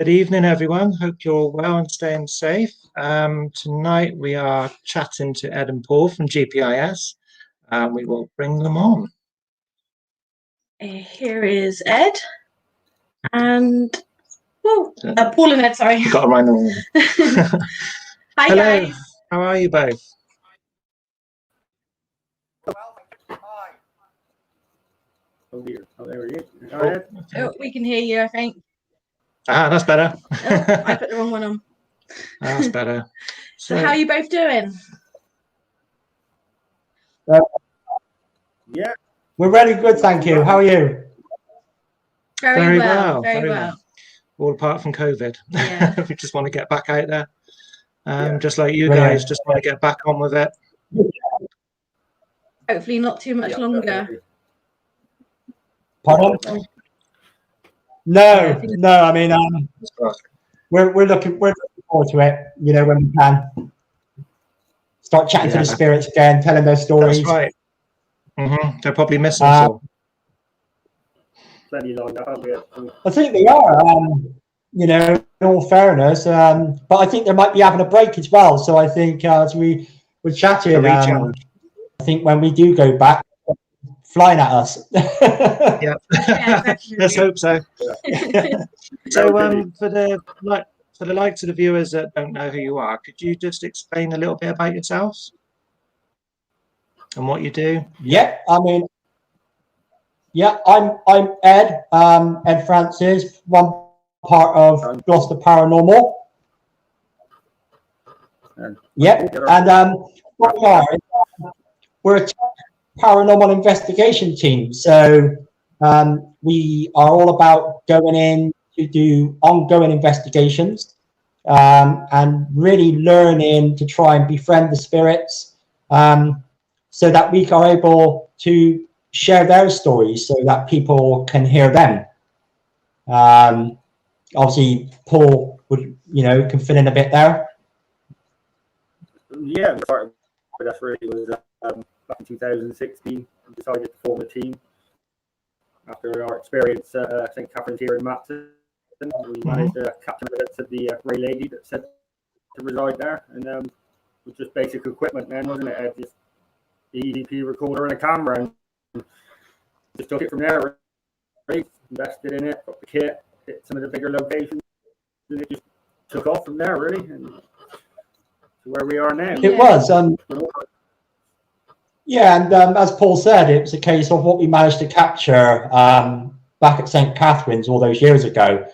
Good evening, everyone. Hope you're well and staying safe. Tonight we are chatting to Ed and Paul from G.P.I.S. We will bring them on. Here is Ed and Paul and Ed. Sorry, Got a rhino. Hi. Hello. Guys. How are you both? Oh dear. Oh, there we go. Oh, we can hear you, I think. That's better. Oh, I put the wrong one on. That's better. So how are you both doing? Yeah, we're really good, thank you. How are you? Very well. Very well. All apart from COVID. Yeah. We just want to get back out there. Yeah. Just like you Brilliant. guys, just want to get back on with it. Hopefully not too much longer. Definitely. Pardon? No. I mean, we're looking forward to it. You know, when we can start chatting to the spirits again, telling their stories. That's right. They're probably missing us all. Plenty lined up, haven't we? I think they are. You know, in all fairness, but I think they might be having a break as well. So I think as we were chatting, I think when we do go back, flying at us. Yeah. Let's hope so. So for the likes of the viewers that don't know who you are, could you just explain a little bit about yourselves and what you do? Yeah, I mean, I'm Ed, Ed Francis, one part of Gloucester Paranormal. Yeah, and what we are, we're a paranormal investigation team. So we are all about going in to do ongoing investigations and really learning to try and befriend the spirits so that we are able to share their stories so that people can hear them. Obviously, Paul would, can fill in a bit there. Yeah, part of that really was back in 2016. We decided to form a team after our experience at St. Catherine's here in Matson. We managed to capture evidence of the Ray lady that said to reside there, and it was just basic equipment then, wasn't it? Just the EDP recorder and a camera, and just took it from there. Right? Invested in it, got the kit, hit some of the bigger locations, and it just took off from there, really, and to where we are now. It was. Yeah, and as Paul said, it was a case of what we managed to capture back at St. Catherine's all those years ago.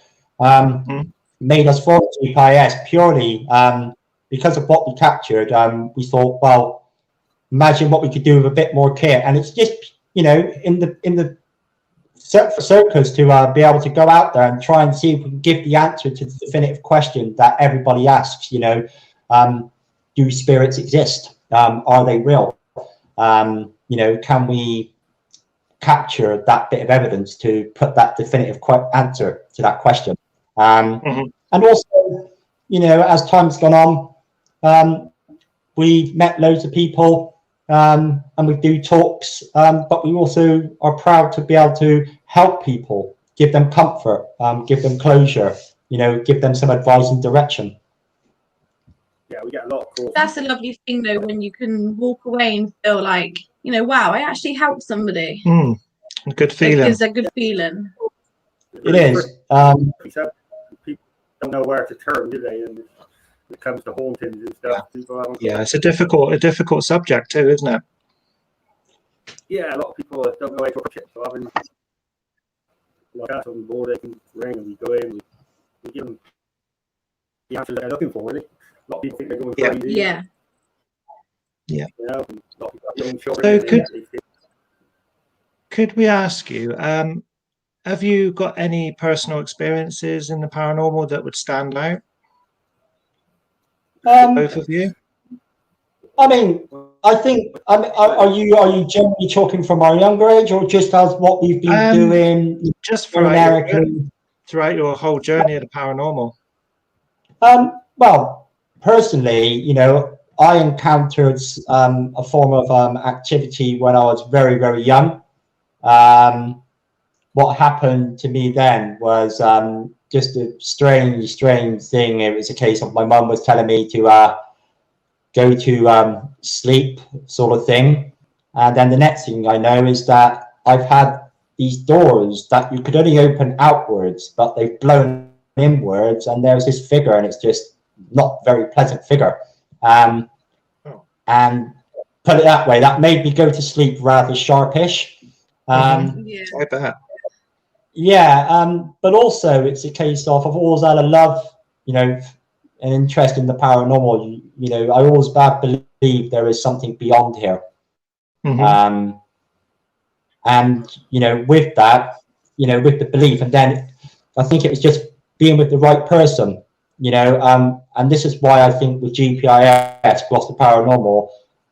Made us form G.P.I.S purely because of what we captured. We thought, well, imagine what we could do with a bit more kit, and it's just in the circus to be able to go out there and try and see if we can give the answer to the definitive question that everybody asks. Do spirits exist? Are they real? Can we capture that bit of evidence to put that definitive answer to that question? And also, as time's gone on, we met loads of people and we do talks, but we also are proud to be able to help people, give them comfort, give them closure, give them some advice and direction. Yeah, we get a lot of calls. That's a lovely thing, though, when you can walk away and feel like, wow, I actually helped somebody. A good feeling. It gives a good feeling. It is. People don't know where to turn, do they? And when it comes to hauntings and stuff, people haven't. Yeah, it's a difficult subject too, isn't it? Yeah, a lot of people don't know where to approach it. So having like us on board, they can ring and we go in, we give them the answer they're looking for, really. A lot of people think they're going crazy. Yeah. So could we ask you, have you got any personal experiences in the paranormal that would stand out? Both of you? I mean, I think, are you generally talking from our younger age, or just as what we've been doing just throughout your whole journey of the paranormal? Well, personally, I encountered a form of activity when I was very, very young. What happened to me then was just a strange thing. It was a case of my mum was telling me to go to sleep, sort of thing. And then the next thing I know is that I've had these doors that you could only open outwards, but they've blown inwards, and there's this figure, and it's just not very pleasant figure. And put it that way, that made me go to sleep rather sharpish. I bet. Yeah, but also it's a case of I've always had a love, you know, an interest in the paranormal. You know, I always believe there is something beyond here. And, you know, with that, you know, with the belief, and then I think it was just being with the right person, you know, and this is why I think with G.P.I.S, Gloucester Paranormal,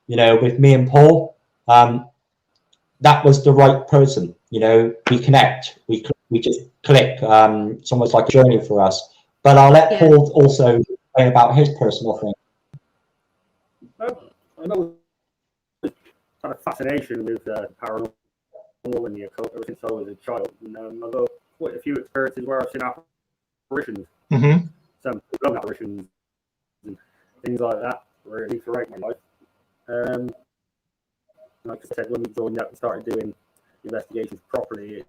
you know, with me and Paul, that was the right person. You know, we connect, we just click. It's almost like a journey for us. But I'll let Paul also explain about his personal thing. I know kind of fascination with paranormal and the occult ever since I was a child. And I've got quite a few experiences where I've seen apparitions, some blown apparitions and things like that, really throughout my life. Like I said, when we joined up and started doing investigations properly, it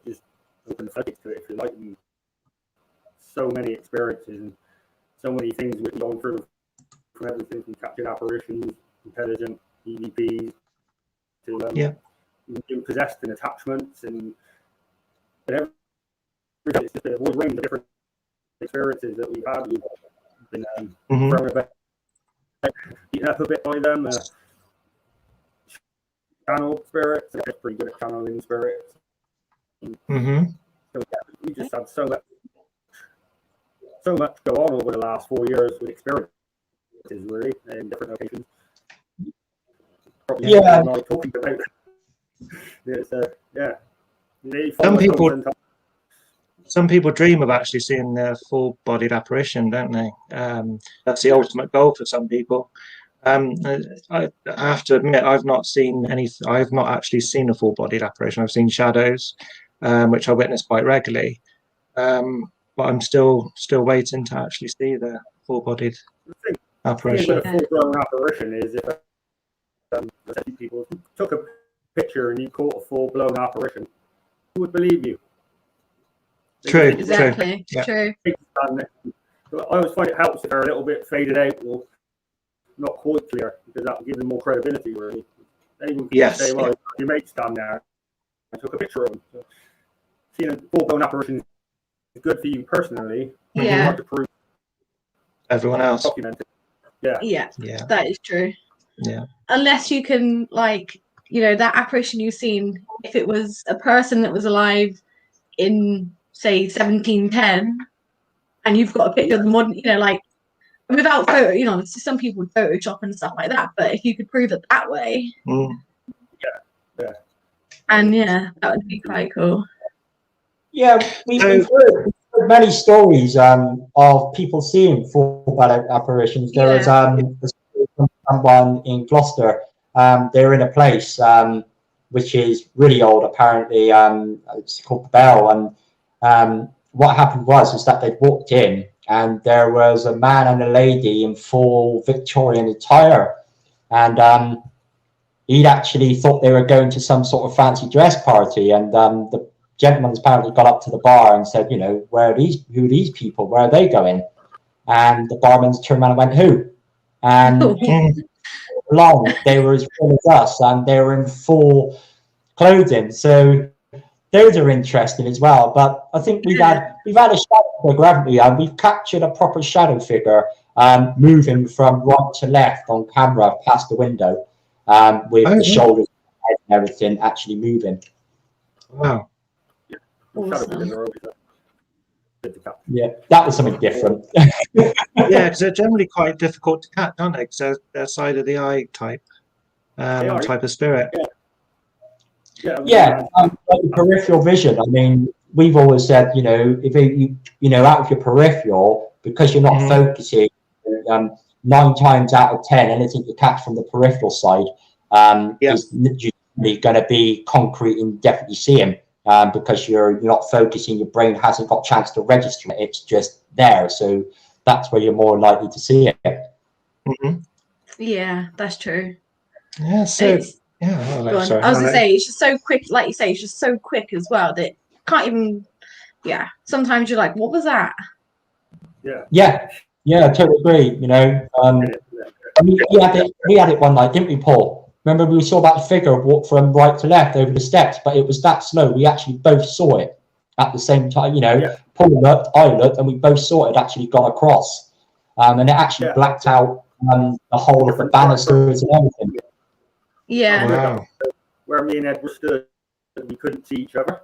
just opened the floodgates to it, if you like. And so many experiences and so many things we've gone through, from everything from captured apparitions, intelligent EDPs, to being possessed and attachments, and everything. It's just a whole range of different experiences that we've had. We've been thrown a bit, beaten up a bit by them. Channel spirits, they're pretty good at channeling spirits. So we just had so much go on over the last 4 years with experiences, really, in different locations. Probably talking about. Some people dream of actually seeing their full-bodied apparition, don't they? That's the ultimate goal for some people. I have to admit, I've not actually seen a full-bodied apparition. I've seen shadows, which I witness quite regularly, but I'm still waiting to actually see the full-bodied apparition. The full-blown apparition is if people took a picture and you caught a full-blown apparition, who would believe you? True. Exactly. True. I always find it helps if they're a little bit faded out or not quite clear, because that will give them more credibility, really. They will say, well, your mate stand there, I took a picture of them. So, seeing a full-blown apparition is good for you personally. Yeah. Hard to prove everyone else. Documented. Yeah, that is true. Yeah. Unless you can, like, you know, that apparition you've seen, if it was a person that was alive in, say, 1710, and you've got a picture of the modern, you know, like, without photo, you know, some people would Photoshop and stuff like that, but if you could prove it that way, and that would be quite cool. Yeah, we've heard many stories of people seeing full-bodied apparitions. There was someone in Gloucester. They're in a place which is really old, apparently. It's called the Bell, and what happened was that they walked in, and there was a man and a lady in full Victorian attire, and he'd actually thought they were going to some sort of fancy dress party, and the gentleman apparently got up to the bar and said, you know, who are these people? Where are they going? And the barman turned around and went, who? And long, they were as full as us, and they were in full clothing. So those are interesting as well. But I think we've had a shadow figure, haven't we? And we've captured a proper shadow figure moving from right to left on camera past the window, with the shoulders and everything actually moving. Wow. Awesome. Yeah, that was something different. Yeah, because they're generally quite difficult to catch, aren't they? Because they're side of the eye type of spirit. Like the peripheral vision. I mean, we've always said, you know, if you know, out of your peripheral, because you're not focusing, 9 times out of 10, anything you catch from the peripheral side is usually going to be concrete and definitely see him. because you're not focusing, your brain hasn't got a chance to register it, it's just there. So that's where you're more likely to see it. Mm-hmm. Yeah, that's true. Yeah, so yeah, I was gonna say, it's just so quick, like you say, it's just so quick as well that can't even, sometimes you're like, what was that? Yeah, I totally agree. You know, we had it one night, didn't we, Paul? Remember, we saw that figure walk from right to left over the steps, but it was that slow. We actually both saw it at the same time. You know, Paul looked, I looked, and we both saw it actually gone across, and it actually blacked out the whole of the banisters and everything. Yeah. Wow. Where me and Ed were stood, we couldn't see each other.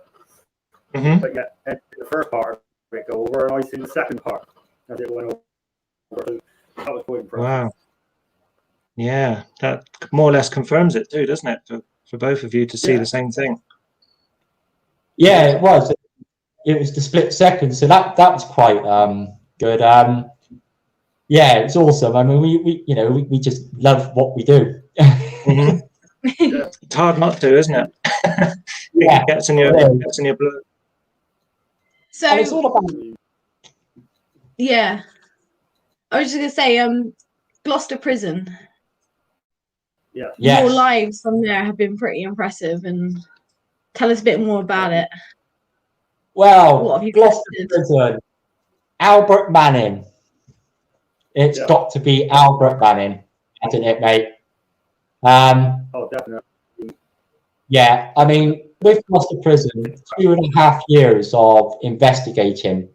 Mm-hmm. But Ed did the first part of it go over, and I seen the second part as it went over. So that was quite impressive. Wow. Yeah, that more or less confirms it too, doesn't it? For both of you to see the same thing. Yeah, it was. It was the split second, so that was quite good. Yeah, it's awesome. I mean, we just love what we do. Mm-hmm. It's hard not to, isn't it? It gets in your blood. So and it's all about. Yeah, I was just gonna say, Gloucester Prison. Yeah. Your lives from there have been pretty impressive, and tell us a bit more about it. Well, what have you Gloucester Prison, Albert Manning. It's got to be Albert Manning, hasn't it, mate? Oh, definitely. Yeah, I mean, with Gloucester Prison, 2.5 years of investigating,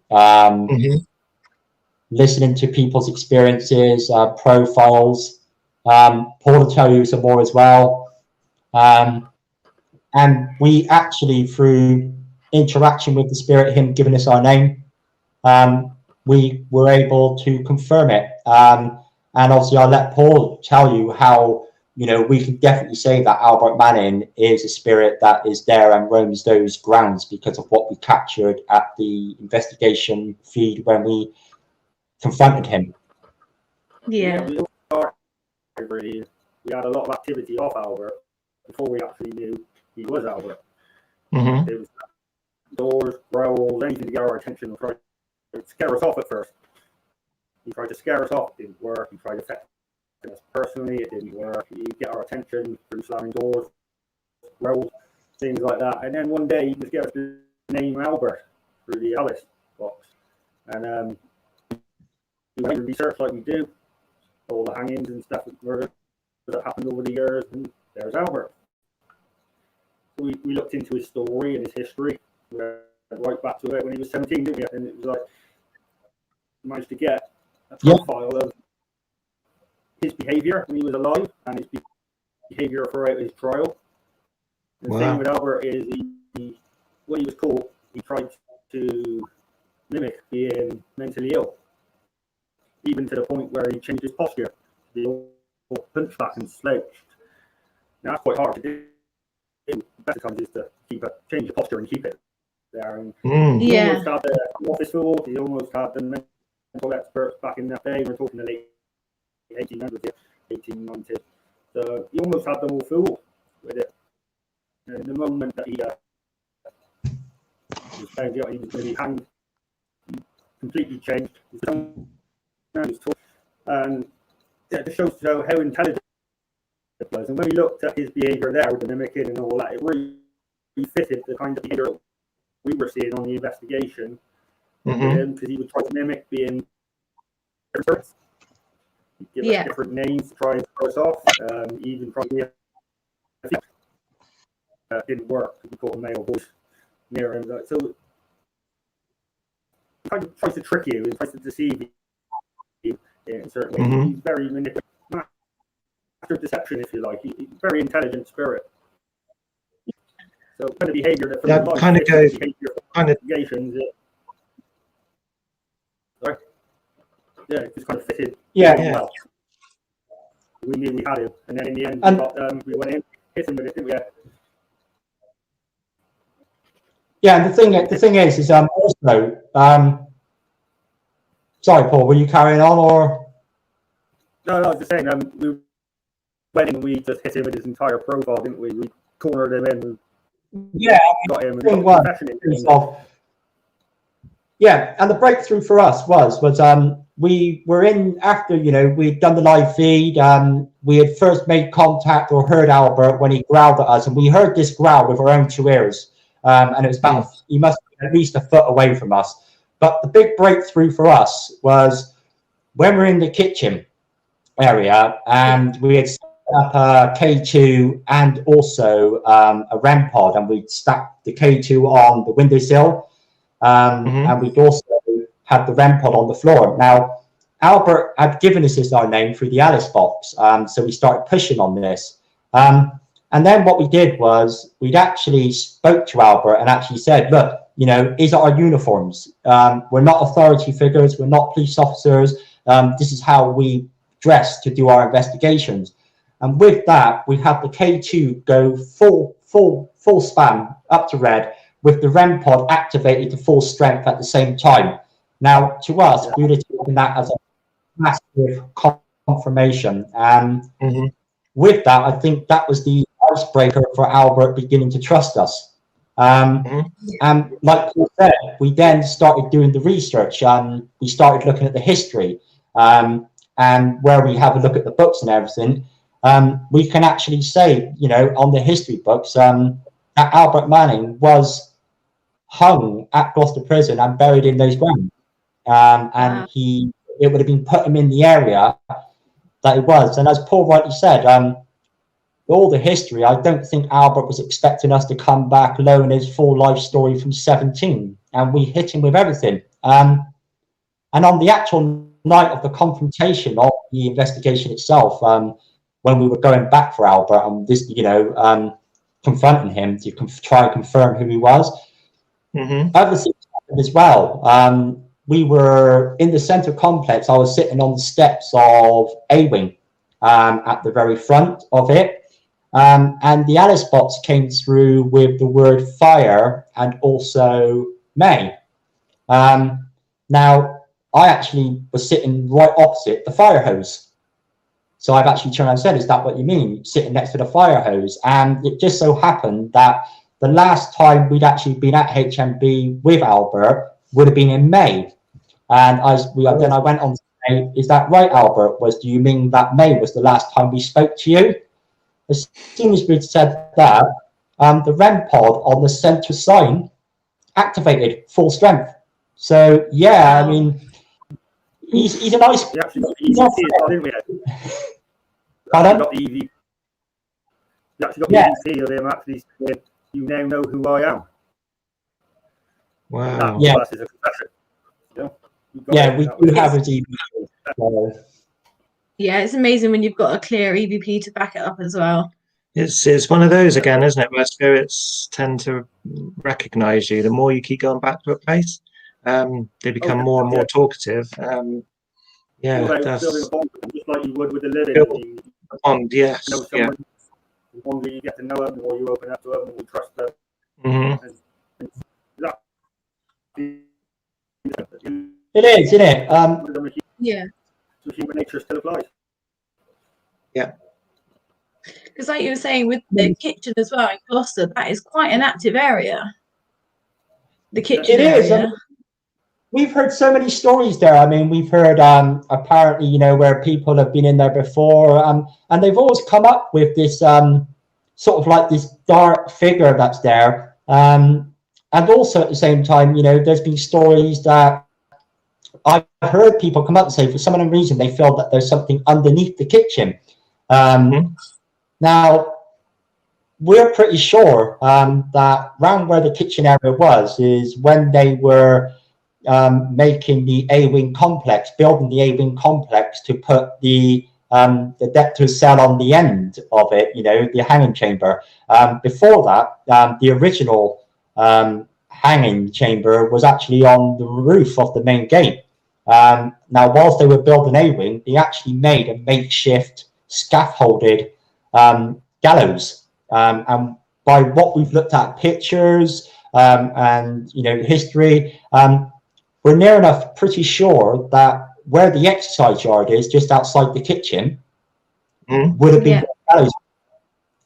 listening to people's experiences, profiles. Paul will tell you some more as well. And we actually, through interaction with the spirit, him giving us our name, we were able to confirm it. And obviously, I'll let Paul tell you how, we can definitely say that Albert Manning is a spirit that is there and roams those grounds because of what we captured at the investigation feed when we confronted him. Yeah. We had a lot of activity off Albert before we actually knew he was Albert. Mm-hmm. It was doors, growls, anything to get our attention and try to scare us off at first. He tried to scare us off, it didn't work. He tried to affect us personally, it didn't work. He get our attention through slamming doors, growls, things like that. And then one day he just gave us the name Albert through the Alice box. And we went to research like we do, all the hangings and stuff that happened over the years, and there's Albert. We looked into his story and his history, right back to it when he was 17, didn't we? And it was like, we managed to get a profile of his behaviour when he was alive and his behaviour throughout his trial. The thing with Albert is, he, when he was caught, he tried to mimic being mentally ill, even to the point where he changed his posture. He all hunchback and slouched. Now that's quite hard to do. The better times is to change your posture and keep it there. And he almost had the office full. He almost had the mental experts back in that day. We're talking the late 1800s, 1890s. So he almost had them all fooled with it. And the moment that he was found out he was going to be hanged, he completely changed. And it just shows how intelligent it was. And when we looked at his behaviour there with the mimicking and all that, it really fitted the kind of behaviour we were seeing on the investigation. Because he would try to mimic being different. He'd give us different names to try and throw us off. Even probably didn't work. We caught a male voice near him. So he kind of tries to trick you and tries to deceive you in certain ways. He's very manipulative. Master of deception, if you like. He's a very intelligent spirit. So kind of behaviour that kind of goes investigations. Sorry. Yeah, it just kind of fitted. Well. We knew we had him, and then in the end, we went in, hit him with it, didn't we? Yeah, and the thing is also. Sorry, Paul, were you carrying on or? No, I was just saying. We went in and we just hit him with his entire profile, didn't we? We cornered him in. Yeah, got him. thing was, yeah, and the breakthrough for us was we were in after, you know, we'd done the live feed. We had first made contact or heard Albert when he growled at us, and we heard this growl with our own 2 ears. And it was about, he must be at least a foot away from us. But the big breakthrough for us was when we're in the kitchen area, and we had set up a K2 and also a REM pod, and we'd stacked the K2 on the windowsill. And we'd also had the REM pod on the floor. Now, Albert had given us his our name through the Alice box, so we started pushing on this. And then what we did was we'd actually spoke to Albert and actually said, look, you know, these are our uniforms. We're not authority figures. We're not police officers. This is how we dress to do our investigations. And with that, we had the K2 go full spam up to red, with the REM pod activated to full strength at the same time. Now, to us, we would have taken that as a massive confirmation. And with that, I think that was the icebreaker for Albert beginning to trust us. And like Paul said, we then started doing the research. We started looking at the history, and where we have a look at the books and everything, we can actually say, you know, on the history books, that Albert Manning was hung at Gloucester prison and buried in those grounds. And it would have been put him in the area that it was. And as Paul rightly said, all the history, I don't think Albert was expecting us to come back alone his full life story from 17, and we hit him with everything. And on the actual night of the confrontation of the investigation itself, when we were going back for Albert and this, you know, confronting him to try and confirm who he was, other things happened as well. We were in the centre complex. I was sitting on the steps of A-Wing at the very front of it. And the Alice box came through with the word fire and also May. Now, I actually was sitting right opposite the fire hose. So I've actually turned around and said, is that what you mean? Sitting next to the fire hose. And it just so happened that the last time we'd actually been at HMB with Albert would have been in May. And then I went on to say, is that right, Albert? Do you mean that May was the last time we spoke to you? As soon as we'd said that, the REM pod on the centre sign activated full strength. So, yeah, I mean, he's a nice... We actually got the EVP, didn't we? Pardon? We actually got the EVP of him actually saying, you now know who I am. Wow. Yeah. Is a confession. Yeah, we do have a EVP. Yeah, it's amazing when you've got a clear EVP to back it up as well. It's one of those again, isn't it, where spirits tend to recognise you. The more you keep going back to a place, they become more and more talkative. That's building a bond, just like you would with the living. A bond, yes. You know someone, the longer you get to know them, the more you open up to them, the more you trust them. It is, isn't it? Yeah. So human nature still applies. Yeah. Because like you were saying with the kitchen as well in Gloucester, that is quite an active area. The kitchen area. We've heard so many stories there. I mean, we've heard apparently, you know, where people have been in there before, and they've always come up with this sort of like this dark figure that's there. And also at the same time, you know, there's been stories that I've heard people come up and say for some unknown reason they feel that there's something underneath the kitchen. Now, we're pretty sure that round where the kitchen area was is when they were making the A-Wing complex, building the A-Wing complex to put the debtor's cell on the end of it, you know, the hanging chamber. Before that, the original hanging chamber was actually on the roof of the main gate. Now, whilst they were building A-Wing, they actually made a makeshift scaffolded gallows. And by what we've looked at pictures and, you know, history, we're near enough pretty sure that where the exercise yard is, just outside the kitchen, would have been gallows.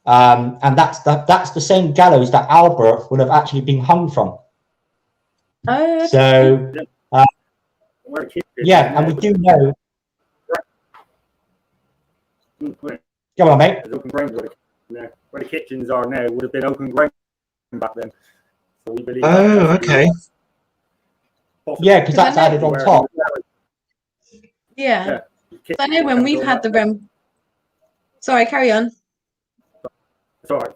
and that's the same gallows that Albert would have actually been hung from. Oh, So yeah, and we do know. Go on, mate. Open ground where the kitchens are now would have been open ground back then. So we believe. Oh, okay. Yeah, because that's added on top. yeah. I know when we've had the REM. Sorry, carry on. It's all right.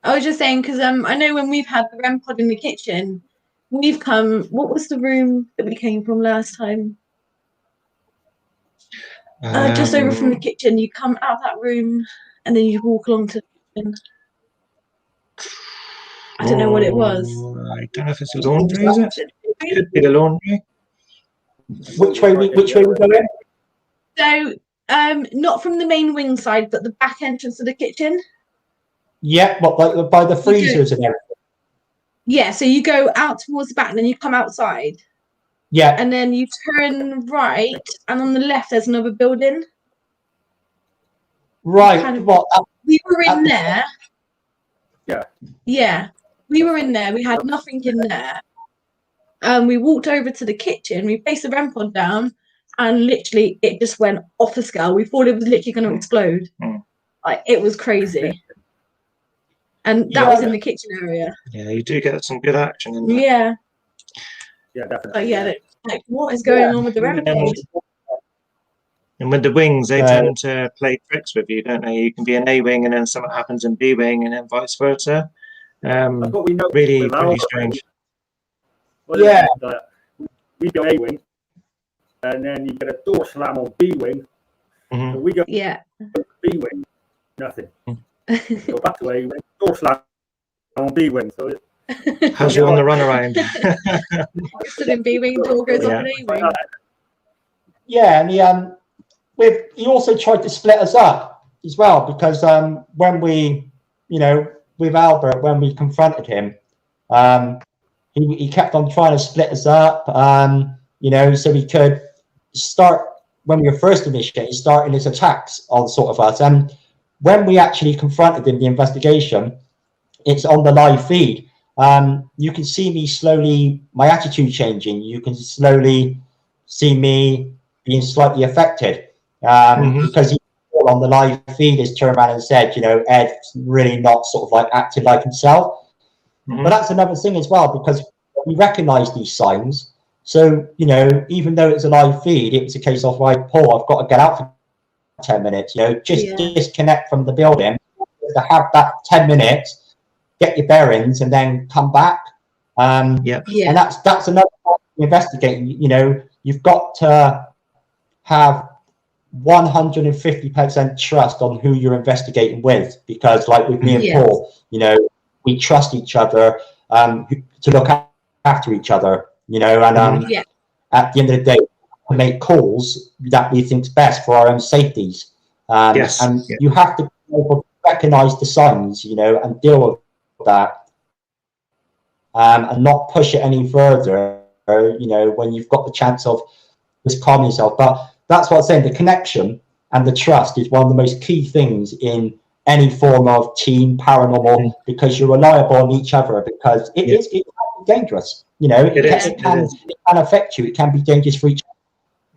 I was just saying because I know when we've had the REM pod in the kitchen, we've come. What was the room that we came from last time? Just over from the kitchen. You come out of that room and then you walk along to the kitchen. I don't know what it was. I don't know if it's the laundry, is it? It could be the laundry. Which way we go in? So, not from the main wing side, but the back entrance of the kitchen. Yeah, but by the freezers and everything. Yeah, so you go out towards the back and then you come outside. Yeah. And then you turn right, and on the left there's another building. Right. We were in there. Yeah. Yeah. We were in there. We had nothing in there. We walked over to the kitchen. We placed the REM pod down, and literally it just went off the scale. We thought it was literally going to explode. Like, it was crazy. And that was in the kitchen area. Yeah, you do get some good action in there. Yeah. Yeah, definitely. But yeah, like, what is going on with the REM pod? And with the wings, they tend to play tricks with you, don't they? You can be an A wing, and then something happens in B wing, and then vice versa. That's what we know. Really strange. Yeah. We go A wing, and then you get a door slam on B wing. So we go B wing, nothing. Go back to A wing, door slam on B wing. So how's you on the run around? Stood in B wing, door goes up in A wing. Yeah, and he also tried to split us up as well, because when we, with Albert, when we confronted him, he kept on trying to split us up, so he could start, when we were first initiated, starting his attacks on sort of us. And when we actually confronted him, the investigation, it's on the live feed. You can see me slowly, my attitude changing. You can slowly see me being slightly affected, because he on the live feed has turned around and said, Ed's really not sort of like acted like himself. But that's another thing as well, because we recognise these signs. So, even though it's a live feed, it was a case of, right, Paul, I've got to get out for 10 minutes, disconnect from the building, to have that 10 minutes, get your bearings, and then come back. And that's another part of investigating. You've got to have 150% trust on who you're investigating with, because like with me and Paul, we trust each other to look after each other, and at the end of the day, we make calls that we think's best for our own safeties. You have to be able to recognize the signs, and deal with that, and not push it any further, when you've got the chance of just calming yourself. But that's what I'm saying, the connection and the trust is one of the most key things in any form of team paranormal, because you're reliable on each other, because it can be dangerous. It can affect you. It can be dangerous for each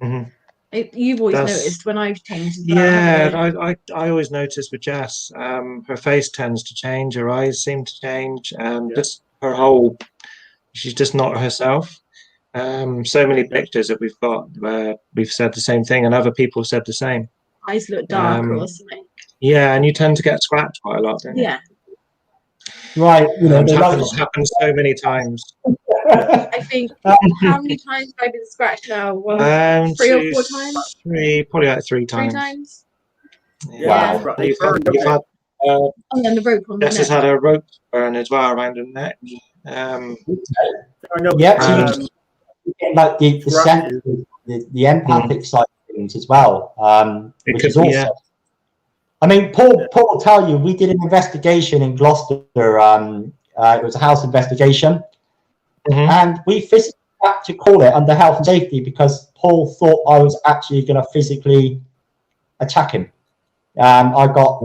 other. You've always noticed when I've changed as well. Yeah, I always notice with Jess, her face tends to change, her eyes seem to change, just her whole, she's just not herself. So many pictures that we've got where we've said the same thing, and other people said the same. Eyes look darker or something. Yeah, and you tend to get scratched quite a lot, don't you? Yeah. Right. It happens so many times. I think, how many times have I been scratched now? Well, 3 or 4 times? Probably like 3 times. 3 times? Yeah. Wow. You've had, and then the rope on the neck. Jess has had a rope burn as well around her neck. Like the sense, the empathic side of things as well, which is awesome. I mean, Paul will tell you, we did an investigation in Gloucester. It was a house investigation, and we physically had to call it under health and safety, because Paul thought I was actually going to physically attack him. I got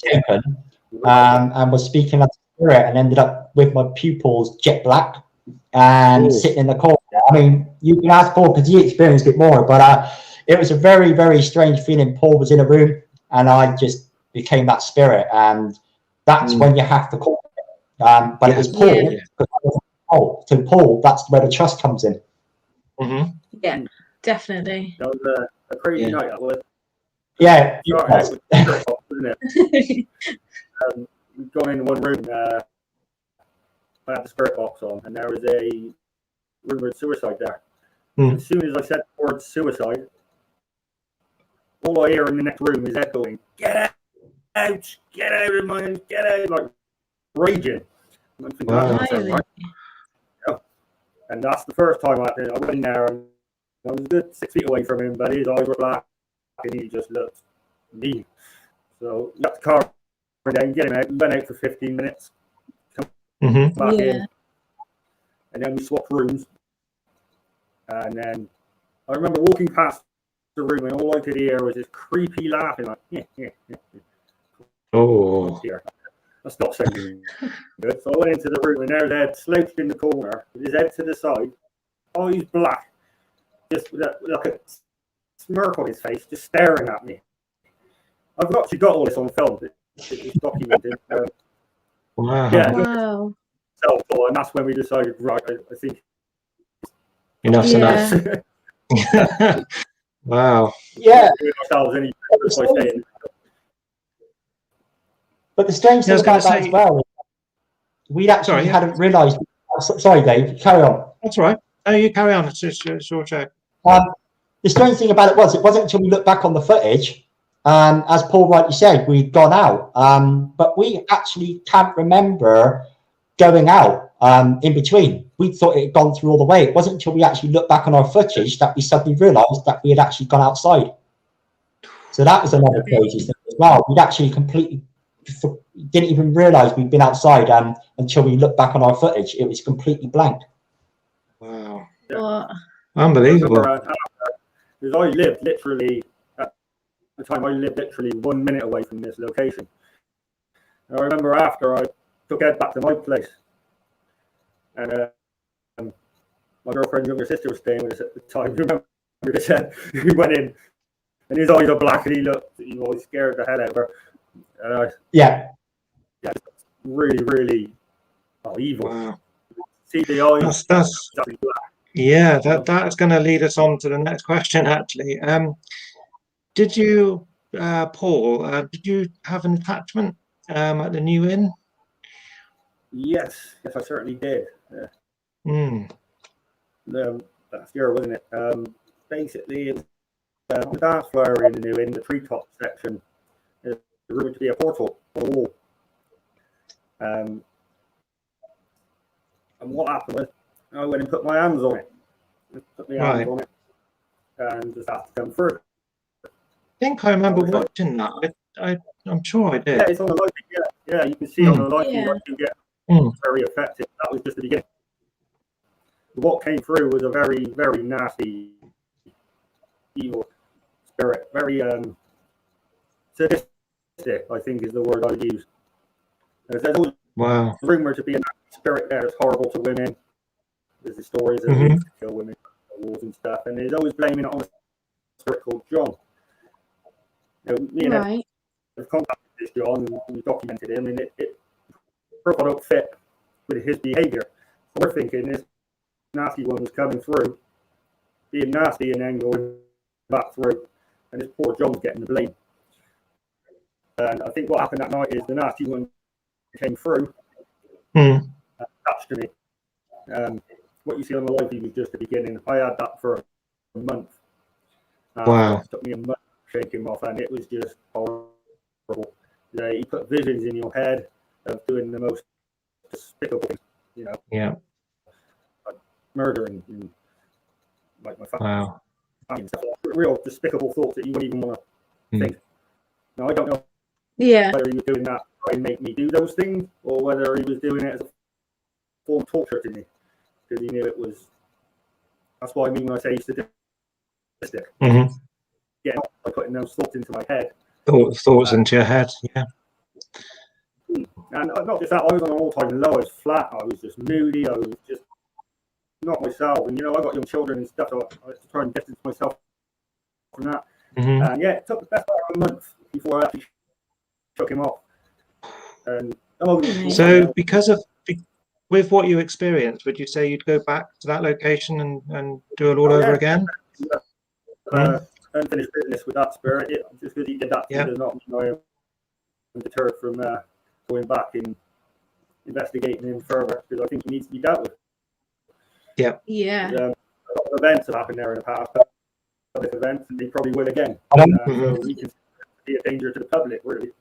taken and was speaking as a spirit and ended up with my pupils jet black and sitting in the corner. I mean, you can ask Paul because he experienced it more, but it was a very, very strange feeling. Paul was in a room and I just became that spirit, and that's when you have to call it. But it was Paul. So Paul, that's where the trust comes in. Yeah, definitely. That was a crazy night. That was. Yeah, Started out with wasn't it? We'd gone in one room. I had the spirit box on, and there was a rumored suicide there. As soon as I said the word suicide, all I hear in the next room is echoing, "Get out! Get out of mine! Get out!" Like raging. And I'm thinking, that's not right. Yeah. And that's the first time I went in there, and I was a good 6 feet away from him, but his eyes were black, and he just looked mean. So we got the car down, get him out. We went out for 15 minutes. Back in, and then we swapped rooms, and then I remember walking past the room and all I could hear was this creepy laughing like Oh dear, that's not sounding good. So I went into the room and there's Ed slouched in the corner with his head to the side, eyes black, just with like a smirk on his face, just staring at me. I've actually got all this on film. It's documented. wow. Yeah, wow. And that's when we decided, right, I think Enough's enough. Wow. Yeah. But the strange thing about that as well, we actually hadn't realised. Sorry, Dave, carry on. That's all right. No, you carry on. It's your show. The strange thing about it wasn't until we looked back on the footage, as Paul rightly said, we'd gone out, but we actually can't remember going out in between. We thought it had gone through all the way. It wasn't until we actually looked back on our footage that we suddenly realised that we had actually gone outside. So that was another crazy thing as well. We'd actually completely didn't even realise we'd been outside until we looked back on our footage. It was completely blank. Wow. What? Unbelievable. Because I lived literally, at the time, I lived literally 1 minute away from this location. And I remember after I took Ed back to my place, and my girlfriend's younger sister was staying with us at the time. Remember this? He went in, and his eyes are black, and he was scared the hell out of her. And yeah, really, really evil. Wow. See the eyes. That's yeah. That's going to lead us on to the next question. Actually, did you, Paul? Did you have an attachment at the new inn? Yes, I certainly did. Last year, wasn't it? Basically, it was the dance floor in the new inn, the treetop section. There's rumored to be a portal on the wall. And what happened was, I went and put my hands on it. And just had to come through. I think I remember watching that. I'm sure I did. Yeah, it's on the lighting. Yeah, you can see on the lighting what you get. Very effective. That was just the beginning. What came through was a very, very nasty, evil spirit. Very sadistic, I think, is the word I would use. There's always rumored to be a spirit there that's horrible to women. There's the stories of to kill women, wars and stuff, and there's always blaming it on a spirit called John. Me and I have contacted this John, and we documented him, and it don't fit with his behaviour. So we're thinking this nasty one was coming through, being nasty, and then going back through, and this poor John's getting the blame. And I think what happened that night is the nasty one came through, attached to me. What you see on the live feed was just the beginning. I had that for a month. Wow. It took me a month to shake him off, and it was just horrible. He put visions in your head of doing the most despicable things, Yeah. Like murdering, like my family. Wow. And stuff. Real despicable thoughts that you wouldn't even want to think. Now, I don't know whether he was doing that to try and make me do those things, or whether he was doing it as a form of torture to me, because he knew it was. That's what I mean when I say sadistic. Yeah, by putting those thoughts into my head thoughts into your head. Yeah. And not just that, I was on an all-time low. I was flat. I was just moody. I was just not myself. And, you know, I got young children and stuff. So I was trying to distance myself from that. And yeah, it took the best part of a month before I actually shook him off. And so with what you experienced, would you say you'd go back to that location and do it all over again? Unfinished business with that spirit. Just because he did that, does not mean I'm deterred from going back and investigating him further, because I think he needs to be dealt with. Yeah. A lot of events have happened there in the past, public events, and they probably will again. So he can be a danger to the public, really.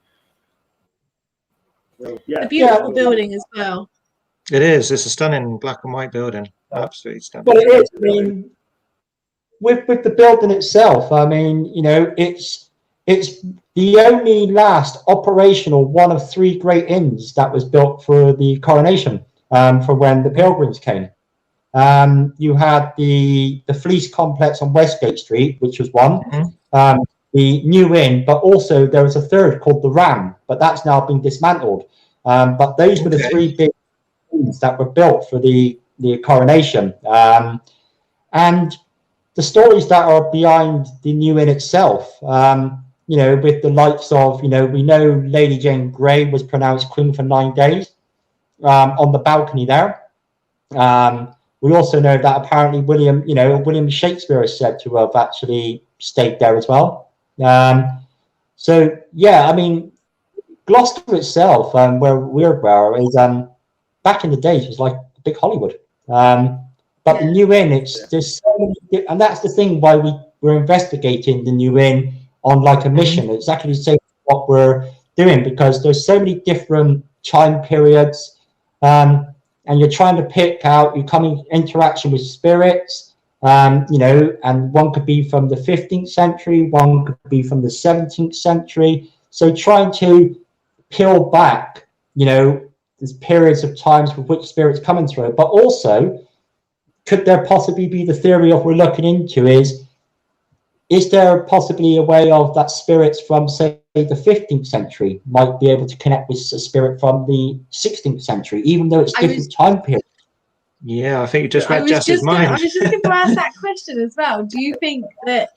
So, a beautiful building as well. It is. It's a stunning black and white building. Absolutely stunning. Well, it is. I mean, with the building itself, I mean, you know, it's the only last operational one of 3 great inns that was built for the coronation, for when the pilgrims came. You had the Fleece Complex on Westgate Street, which was one. The New Inn, but also there was a third called the Ram, but that's now been dismantled. But those were the 3 big inns that were built for the coronation. And the stories that are behind the New Inn itself, you know, with the likes of, you know, we know Lady Jane Grey was pronounced queen for 9 days on the balcony there. We also know that apparently William Shakespeare is said to have actually stayed there as well. So yeah, I mean, Gloucester itself, where we're is back in the days was like big Hollywood. But the New Inn, there's so many, and that's the thing why we're investigating the New Inn on like a mission. It's exactly the same what we're doing, because there's so many different time periods, and you're trying to pick out, you come in interaction with spirits, you know, and one could be from the 15th century, one could be from the 17th century. So trying to peel back, you know, there's periods of times with which spirits coming through, but also, could there possibly be the theory of we're looking into is there possibly a way of that spirits from, say, the 15th century might be able to connect with a spirit from the 16th century, even though it's different time periods? Yeah, I think you just read Jess's mind. I was just going to ask that question as well. Do you think that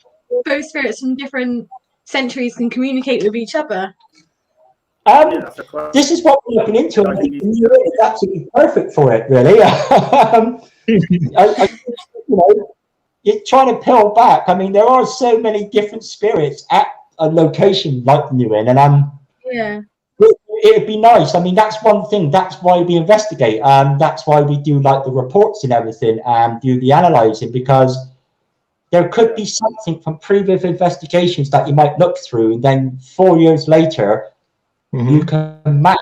both spirits from different centuries can communicate with each other? This is what we're looking into. I think the New Inn is absolutely perfect for it, really. You know, you're trying to peel back. I mean, there are so many different spirits at a location like the New Inn, and it'd be nice. I mean, that's one thing. That's why we investigate. That's why we do like the reports and everything, and do the analysing, because there could be something from previous investigations that you might look through, and then 4 years later, you can match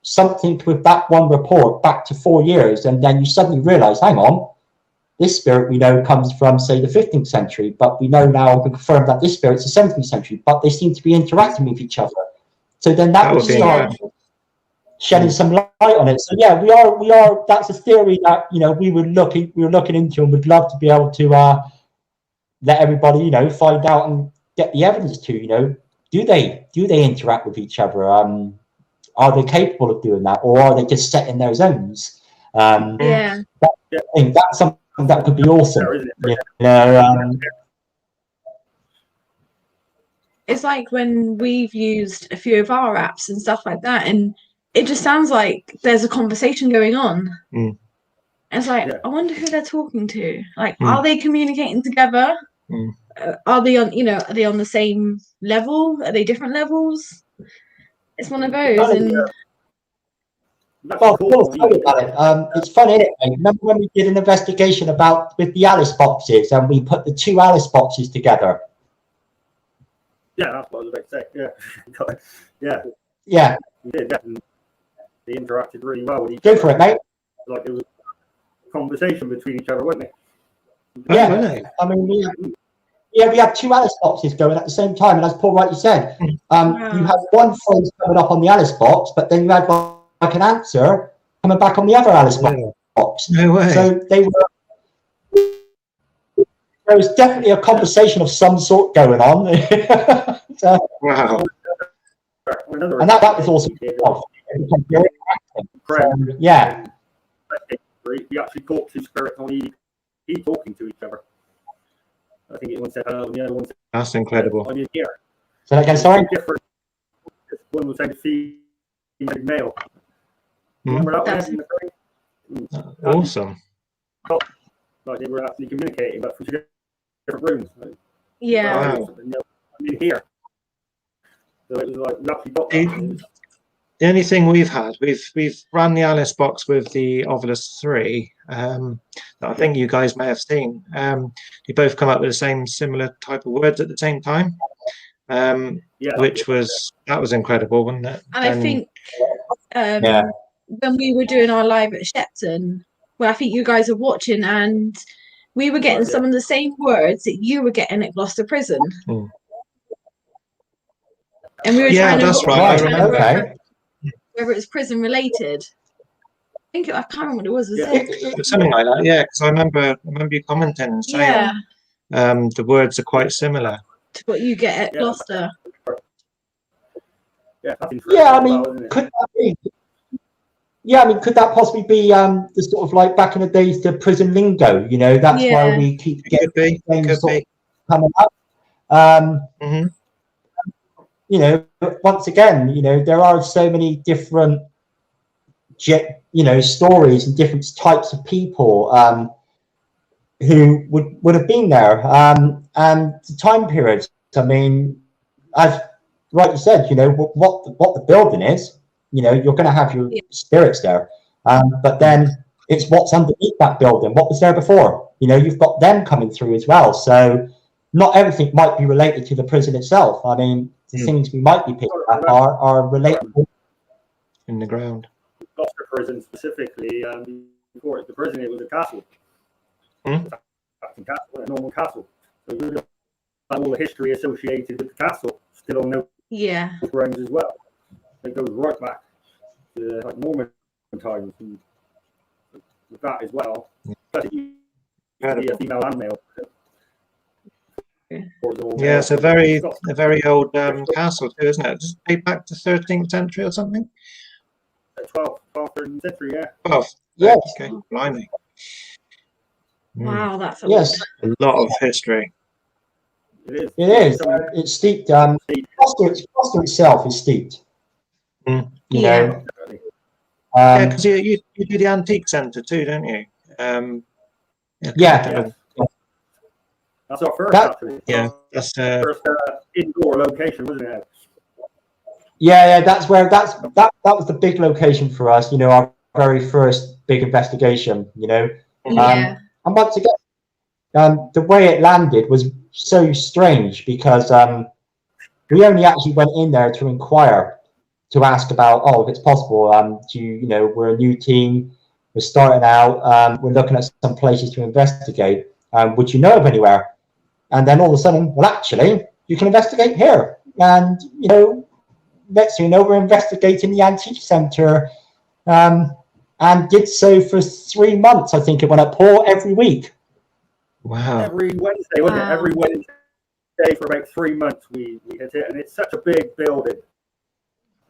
something with that one report back to 4 years, and then you suddenly realise, hang on, this spirit we know comes from, say, the 15th century, but we know now, we confirm that this spirit's the 17th century, but they seem to be interacting with each other. So then that would start shedding some light on it. So yeah, we are. That's a theory that, you know, we're looking into, and would love to be able to let everybody, you know, find out and get the evidence to, you know, do they interact with each other? Are they capable of doing that, or are they just set in their zones? I think that's something that could be awesome. You know, it's like when we've used a few of our apps and stuff like that, and it just sounds like there's a conversation going on. It's like, I wonder who they're talking to. Like, are they communicating together? Are they on, you know, are they on the same level? Are they different levels? It's one of those. Well, tell me about it. It's funny, isn't it? Remember when we did an investigation with the Alice boxes, and we put the 2 Alice boxes together? Yeah, that's what I was about to say. Yeah. We did, and they interacted really well with each other. Go for it, mate. Like it was a conversation between each other, wasn't it? Yeah, really? I mean, we had 2 Alice boxes going at the same time, and as Paul rightly said, you had one phrase coming up on the Alice box, but then you had like an answer coming back on the other Alice box. No way. So they were. there was definitely a conversation of some sort going on. So, Wow. and that was also yeah. We actually caught two spirits on EDD talking to each other. I think one said hello and the other one said, That's incredible. I'm in here. So again, sorry. Different. One was saying female, male. Remember that one in the frame? Awesome. Like they were actually communicating, but from different rooms. Yeah. Wow. I'm in here. So it was like we actually got that. The only thing we've had, we've run the Alice box with the Ovilus 3 that I think you guys may have seen. You both come up with the same similar type of words at the same time, which was incredible, wasn't it? And I think when we were doing our live at Shepton, where I think you guys are watching, and we were getting some of the same words that you were getting at Gloucester Prison. Mm. And we were trying to that's right. I remember. Whether it's prison related. I can't remember what it was. It something like that, yeah, because I remember you commenting and saying the words are quite similar to what you get at Gloucester. Yeah, I mean, could that be? Yeah, I mean, could that possibly be the sort of like back in the days, the prison lingo? You know, that's why we keep getting things sort of coming up. You know, once again, you know, there are so many different, you know, stories and different types of people who would have been there, and the time periods. I mean, as rightly said, you know, what the building is. You know, you're going to have your spirits there, but then it's what's underneath that building. What was there before? You know, you've got them coming through as well. So not everything might be related to the prison itself. I mean, the things we might be picking up are relatable in the ground. Gloucester prison specifically, before the prison, it was a castle. A normal castle. So we have all the history associated with the castle still on those grounds as well. It goes right back to like Norman times and with that as well. But you be a female and male. Yeah, it's a very old castle too, isn't it? Does it date back to 13th century or something? 12th, 13th century, yeah. 12th. Yes. Okay, blimey. Wow, that's a lot of history. It is. It is. It's steeped. Gloucester itself is steeped. You know. Yeah, because you do the antique centre too, don't you? That's our first. Actually. Yeah, that's first indoor location, wasn't it? Yeah, that's where that was the big location for us. You know, our very first big investigation. You know, and once again, the way it landed was so strange because we only actually went in there to inquire, to ask about, if it's possible. You know, we're a new team, we're starting out, we're looking at some places to investigate. Would you know of anywhere? And then all of a sudden, well, actually, you can investigate here. And, you know, next thing you know, we're investigating the Antique Centre, and did so for 3 months, I think it went up, Paul, every week. Wow. Every Wednesday, wasn't it? Every Wednesday for about 3 months we hit it. And it's such a big building.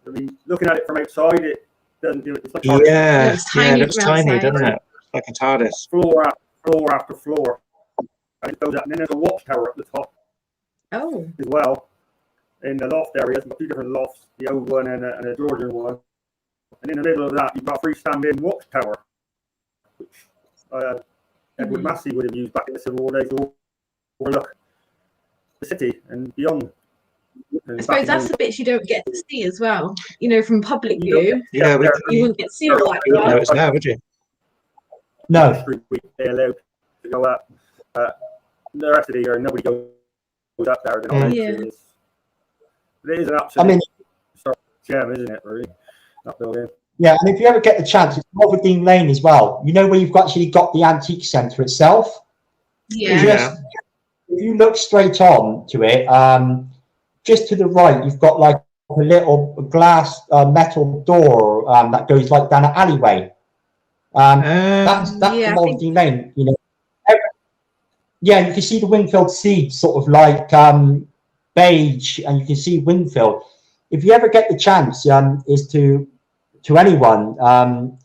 I mean, looking at it from outside, it doesn't do it. It's like it looks tiny, doesn't it? Like a TARDIS. Floor after floor. And it goes up, and then there's a watchtower at the top. Oh. As well. In the loft areas, we've got two different lofts, the old one and a Georgian one. And in the middle of that, you've got a freestanding watchtower, which Edward Massey would have used back in the Civil War days to overlook the city and beyond. I suppose that's the bits you don't get to see as well. You know, from public view, you wouldn't get to see all that. You wouldn't know it's there, would you? No. They're allowed to go up. The rest of the year, nobody goes up there. It is an absolute gem, isn't it, really? That building. Yeah, and if you ever get the chance, it's Rotherdean Lane as well. You know where you've actually got the Antique Centre itself? Yeah. If you look straight on to it, just to the right, you've got like a little glass metal door that goes like down an alleyway. That's the Rotherdean Lane, you know. yeah, you can see the Winfield seeds sort of like beige, and you can see Winfield. If you ever get the chance, is to anyone,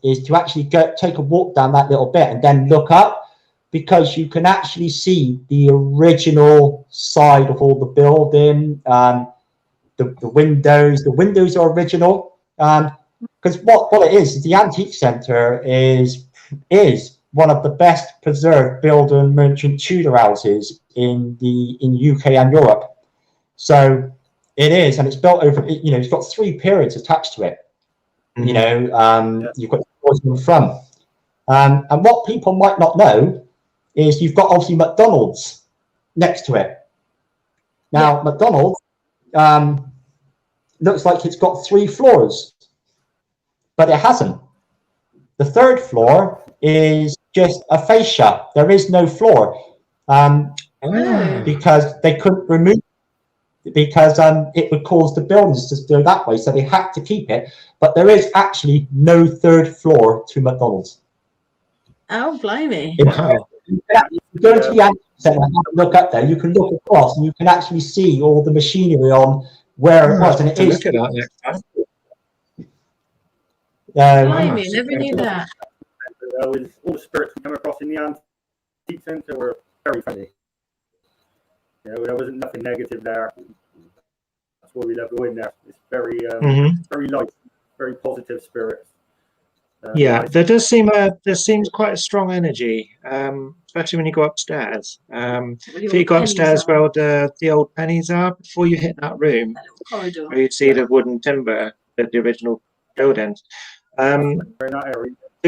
is to actually take a walk down that little bit and then look up, because you can actually see the original side of all the building, the windows. The windows are original, because what it is the Antique Centre is one of the best preserved builder and merchant Tudor houses in UK and Europe. So it is, and it's built over. It's got 3 periods attached to it. You've got the doors in front, and what people might not know is you've got obviously McDonald's next to it. Now McDonald's looks like it's got 3 floors, but it hasn't. The 3rd floor is just a fascia. There is no floor, because they couldn't remove it, because it would cause the buildings to go that way, so they had to keep it. But there is actually no 3rd floor to McDonald's. Oh, blimey! Wow. You go to the Antique Centre and look up there. You can look across, and you can actually see all the machinery on where it was, and it is. Look at that next time. Blimey, never knew that. With all the spirits we come across in the Antique Centre were very funny. There wasn't nothing negative there. That's why we love going there. It's very, very light, very positive spirits. Yeah, there seems quite a strong energy, especially when you go upstairs. If you go upstairs where the old pennies are, before you hit that room, where you'd see the wooden timber, the original buildings. As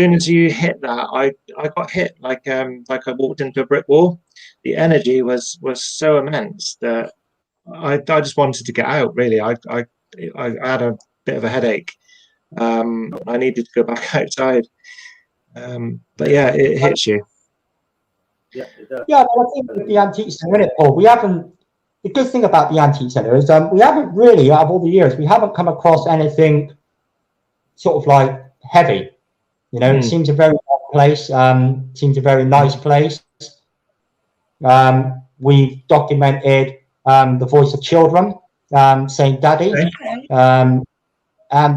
soon as you hit that, I got hit like I walked into a brick wall. The energy was so immense that I just wanted to get out. Really, I had a bit of a headache. I needed to go back outside. But yeah, it hits you. Yeah, it does. Yeah, but I think with the Antique Centre, Paul, we haven't. The good thing about the Antique Centre is we haven't really, out of all the years, we haven't come across anything sort of like heavy. It seems a very nice place. Seems a very nice place. We've documented the voice of children saying "Daddy," and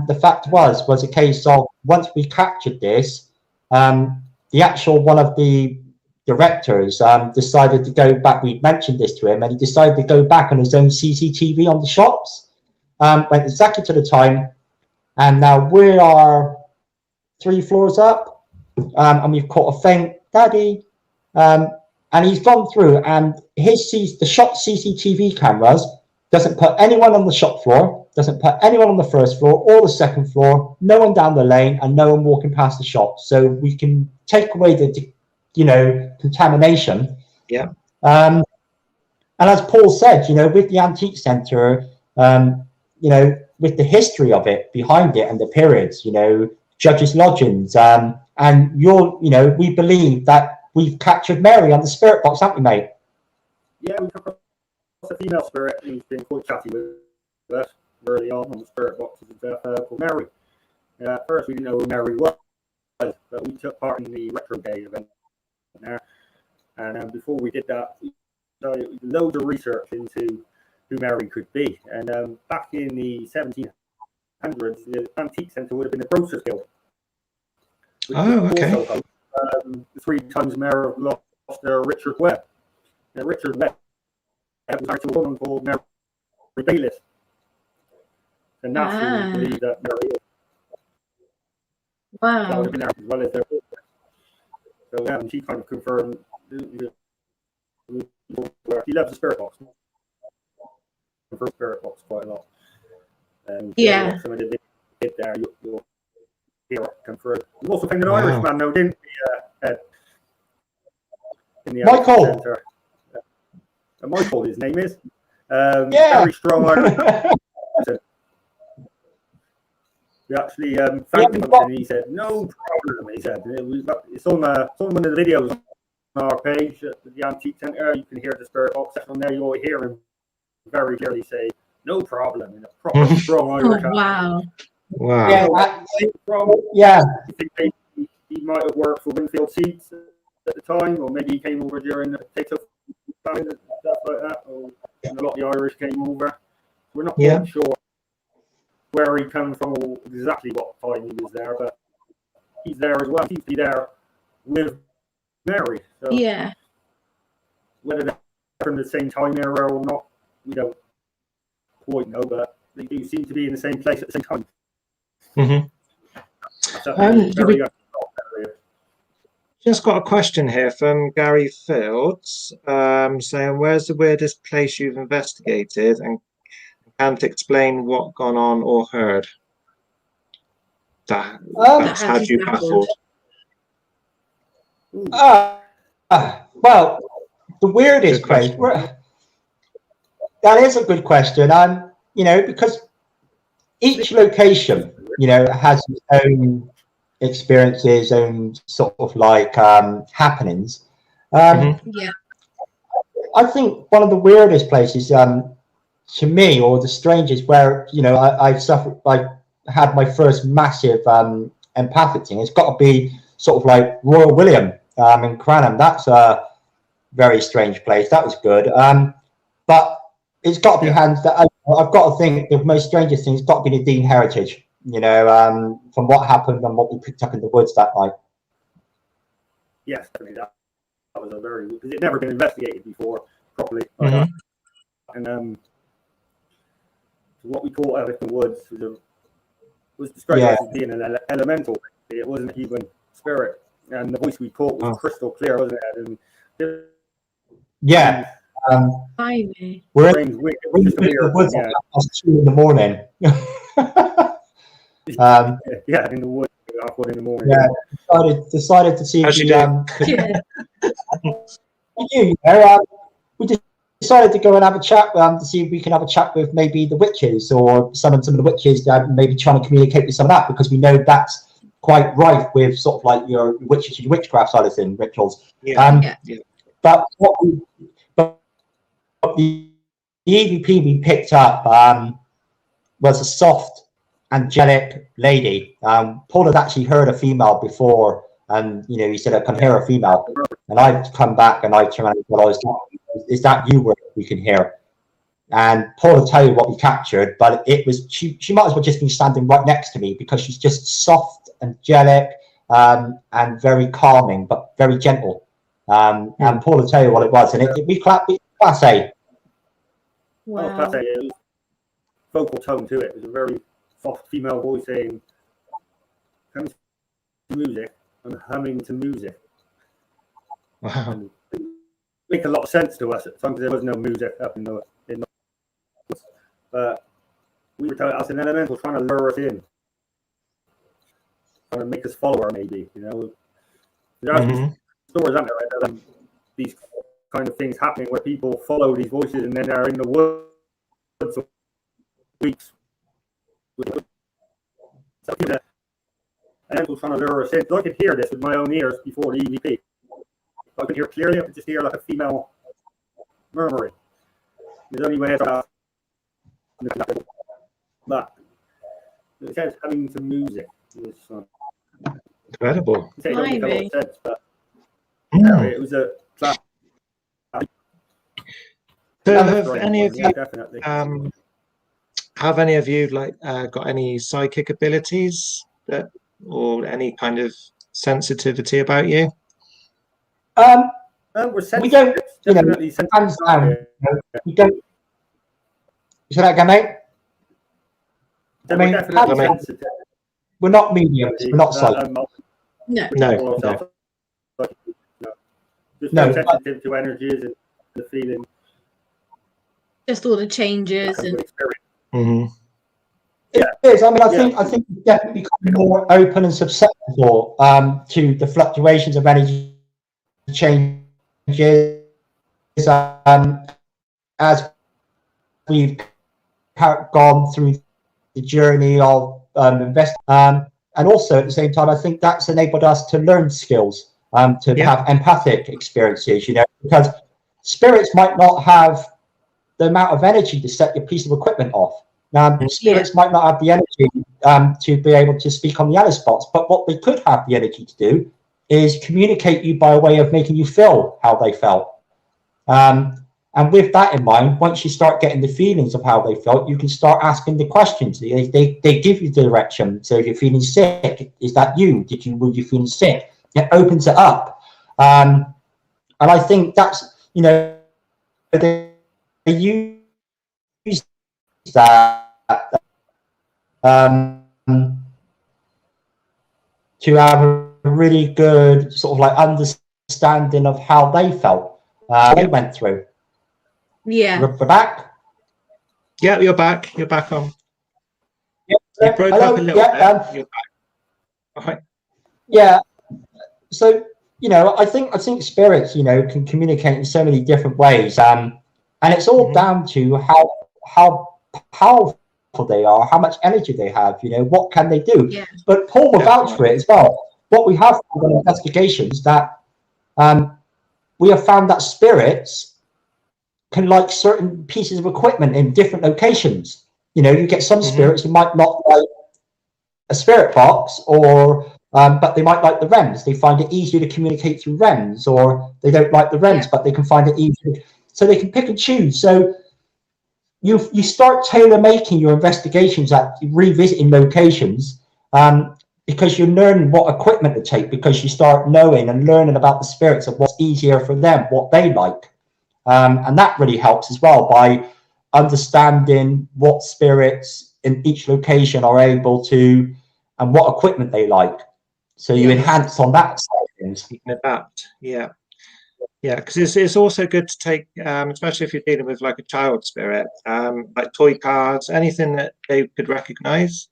the fact was a case of once we captured this, the actual one of the directors decided to go back. We mentioned this to him, and he decided to go back on his own CCTV on the shops. Went exactly to the time, and now we are 3 floors up, and we've caught a faint "Daddy," and he's gone through, and the shop CCTV cameras doesn't put anyone on the shop floor, doesn't put anyone on the 1st floor or the 2nd floor, no one down the lane, and no one walking past the shop. So we can take away the contamination. Yeah. And as Paul said, with the Antique Centre, with the history of it behind it and the periods, judges' lodgings, and we believe that we've captured Mary on the spirit box, haven't we, mate? Yeah, we come across a female spirit who's been quite chatty with us early on the spirit box called Mary. At first, we didn't know who Mary was, but we took part in the retrograde event there. And before we did that, we did loads of research into who Mary could be. And back in the 1700s, the Antique Centre would have been the Grocers Guild. Oh, okay. Also, 3 times Mayor of Gloucester, Richard Webb. Now, Richard Webb was married to a woman called Mary Bayliss. And that's who we believe that Mary is. Wow. That would have been there as well as their sister. So yeah, and she kind of confirmed he loves the spirit box. Prefers spirit box quite a lot. And some of the bit there you'll hear it come through. We've also found an Irishman now, didn't we? In the Michael. Center. Michael, his name is. Very strong Irish. We actually thanked him, and he said, "No problem." He said, "It's on one of the videos on our page at the Antique Centre. You can hear the spirit box section there. You'll hear him very clearly say, 'No problem,' in a proper strong Irish accent." Wow! Wow! Yeah. I think he might have worked for Winfield Seeds at the time, or maybe he came over during the potato and stuff like that. And a lot of the Irish came over. We're not quite sure where he comes from or exactly what time he was there, but he's there as well. He seems to be there with Mary. So Yeah. whether they're from the same time era or not, we don't quite know, but they do seem to be in the same place at the same time. Just got a question here from Gary Fields, saying, where's the weirdest place you've investigated and can't explain what gone on or heard? That's had you baffled. Well, the weirdest place. That is a good question. You know, because each location, you know, has its own experiences, own sort of like happenings. Yeah. I think one of the weirdest places to me, or the strangest, where, you know, I had my first massive empathic thing. It's got to be sort of like Royal William in Cranham. That's a very strange place. That was good. But it's got to be hands that I've got to think the most strangest thing has got to be the Dean Heritage. You know, from what happened and what we picked up in the woods that night. Yes, I mean, that was a very, because it never been investigated before properly. And what we caught out in the woods was described as being an elemental. It wasn't a human spirit, and the voice we caught was crystal clear, wasn't it? And we're in the woods at 2 in the morning. In the woods at 1 in the morning. Yeah, decided to see if we decided to go and have a chat to see if we can have a chat with maybe the witches or some of the witches that maybe trying to communicate with some of that, because we know that's quite rife with sort of like your witches and witchcraft side of things, rituals. But the EVP we picked up was a soft, angelic lady. Paul had actually heard a female before, and you know, he said, I can hear a female. And I'd come back and I turned around and said, is that you we can hear? And Paul will tell you what we captured, but it was she might as well just be standing right next to me, because she's just soft, angelic, and very calming, but very gentle. And Paul will tell you what it was, and we clapped it. Class A. Wow. Class A. It was vocal tone to it. It was a very soft female voice saying, "Comes to music and humming to music." Wow. And it make a lot of sense to us at times. There was no music up in the but we were told as an elemental trying to lure us in, trying to make us follow her, maybe, you know. There are stories out there, right, these kind of things happening where people follow these voices and then they're in the woods for weeks. And was trying to lure us in. So I could hear this with my own ears before the EVP. I could hear clearly. I could just hear like a female murmuring. There's only way I but it says having some music. It was Incredible. It don't make a lot of sense, but it was a class. So have any of you have any of you got any psychic abilities that, or any kind of sensitivity about you? We're sensitive. We don't, definitely hands down. We don't. You said that again, mate? I mean, we're not mediums. We're not psychic. No. Just sensitive to energies and the feeling. Just all the changes and. It is. I mean, I think we've definitely become more open and susceptible to the fluctuations of energy changes as we've gone through the journey of investing. And also at the same time, I think that's enabled us to learn skills, to have empathic experiences, you know, because spirits might not have the amount of energy to set your piece of equipment off. Spirits might not have the energy to be able to speak on the other spots, but what they could have the energy to do is communicate you by way of making you feel how they felt. And with that in mind, once you start getting the feelings of how they felt, you can start asking the questions. They give you the direction. So if you're feeling sick, is that you? Were you feeling sick? It opens it up. And I think that's, you know, they use that to have a really good sort of like understanding of how they felt, they went through. Yeah. We're back? Yeah, you're back. You're back on. Yeah. You broke up a little bit. You're back. All right. Yeah. So, you know, I think spirits, you know, can communicate in so many different ways. And it's all down to how powerful they are, how much energy they have, you know, what can they do. Yeah. But Paul will vouch for it as well. What we have found in investigations that we have found that spirits can like certain pieces of equipment in different locations. You know, you get some spirits who might not like a spirit box, or but they might like the REMs. They find it easier to communicate through REMs, or they don't like the REMs, but they can find it easier. So they can pick and choose. So you start tailor making your investigations at revisiting locations, because you're learning what equipment to take, because you start knowing and learning about the spirits of what's easier for them, what they like. And that really helps as well by understanding what spirits in each location are able to, and what equipment they like. So you enhance on that side of things. You can adapt, yeah, because it's also good to take, especially if you're dealing with like a child spirit, like toy cars, anything that they could recognise.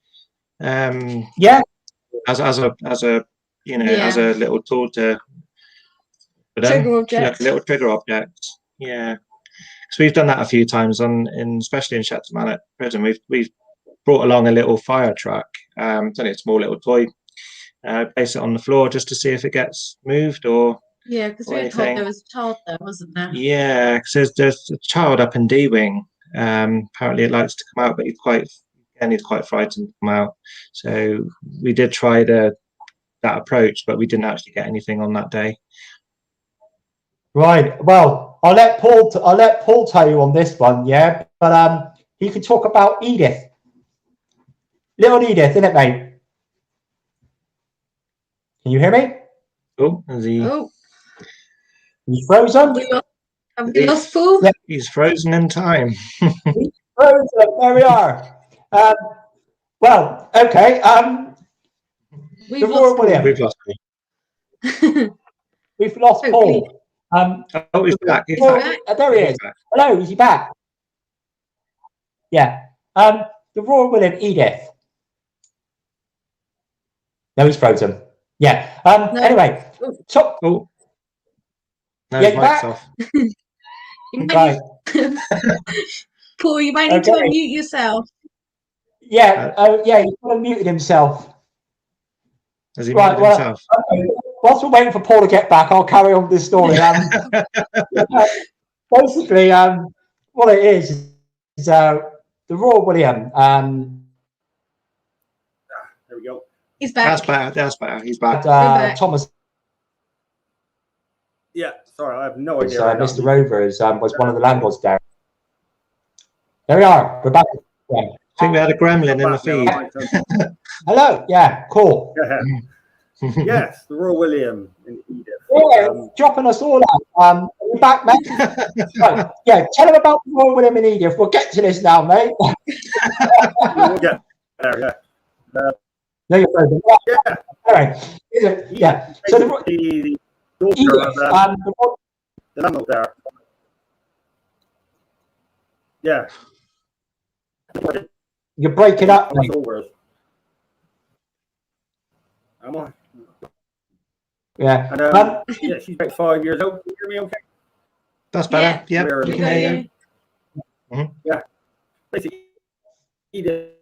As a you know, as a little tool to trigger object. Like a little trigger object. Yeah, because we've done that a few times especially in Shetland Manor prison. We've brought along a little fire truck. It's only a small little toy. Place it on the floor just to see if it gets moved or because we were told there was a child there, wasn't there? Yeah, because there's a child up in D wing. Apparently it likes to come out, but he's quite frightened to come out. So we did try that approach, but we didn't actually get anything on that day. Right. Well, I'll let Paul tell you on this one, yeah. But he can talk about Edith, little Edith, isn't it, mate? Can you hear me? Oh, is he? Oh, He's frozen. Have we lost Paul? Yeah, he's frozen in time. He's frozen. There we are. Well, okay. We've lost William. We've lost him. We've lost Paul. Oh, he's back. He's back. There he is. Hello, is he back? Yeah. The Royal William, Edith. No, he's frozen. Yeah. No. Anyway. So, no, yeah, his mic's off. Right. Paul, you might need to unmute yourself. Yeah. Yeah, he's unmuted himself. Has he muted himself? Okay. Whilst we're waiting for Paul to get back, I'll carry on with this story. Basically, what it is the Royal William. There we go. He's back. That's better. He's back. Thomas. Yeah, sorry, I have no idea. Mr. Rovers was one of the landlords there. There we are. We're back. I think we had a gremlin in the feed. Hello. Yeah. Cool. Yes, the Royal William in Edith. Yeah, dropping us all out. We're back, mate. Right. Yeah, tell them about the Royal William in Edith. We'll get to this now, mate. We'll get there, yeah. No, you're frozen. Yeah. All right. Yeah. So the daughter Edith, of the landlord there. Yeah. You're breaking up, mate. Am I? Yeah. And, yeah, she's about 5 years old. Can you hear me okay? That's better. Yeah, we can hear you. Yeah. Basically, Edith.